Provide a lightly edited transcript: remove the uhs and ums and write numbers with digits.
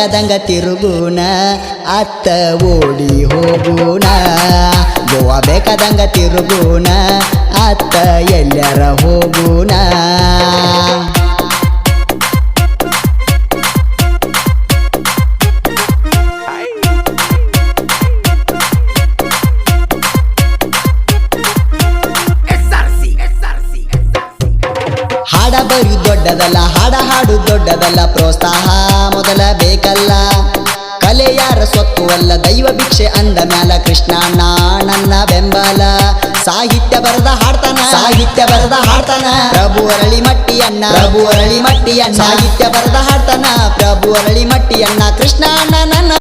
ಬೇಕಾದಂಗ ತಿರುಗುಣ ಅತ್ತ ಓಡಿ ಹೋಗುಣ ಗೋವಾ ಬೇಕಾದಂಗ ತಿರುಗುಣ ಅತ್ತ ಎಲ್ಲರ ಹೋಗುಣ ಹಾಡ ಬರಿ ದೊಡ್ಡದಲ್ಲ ಹಾಡ ಹಾಡು ದೊಡ್ಡದಲ್ಲ ಪ್ರೋತ್ಸಾಹ ಮೊದಲ ಬೇಕಲ್ಲ ಕಲೆ ಯಾರ ಸ್ವತ್ತು ಅಲ್ಲ ದೈವ ಭಿಕ್ಷೆ ಅಂದ ಮ್ಯಾಲ ಕೃಷ್ಣ ನನ್ನ ಬೆಂಬಲ ಸಾಹಿತ್ಯ ಬರದ ಹಾಡ್ತಾನ ಪ್ರಭು ಅರಳಿ ಮಟ್ಟಿಯನ್ನ ಸಾಹಿತ್ಯ ಬರದ ಹಾಡ್ತಾನ ಪ್ರಭು ಅರಳಿ ಮಟ್ಟಿಯನ್ನ ಕೃಷ್ಣ ನನ್ನ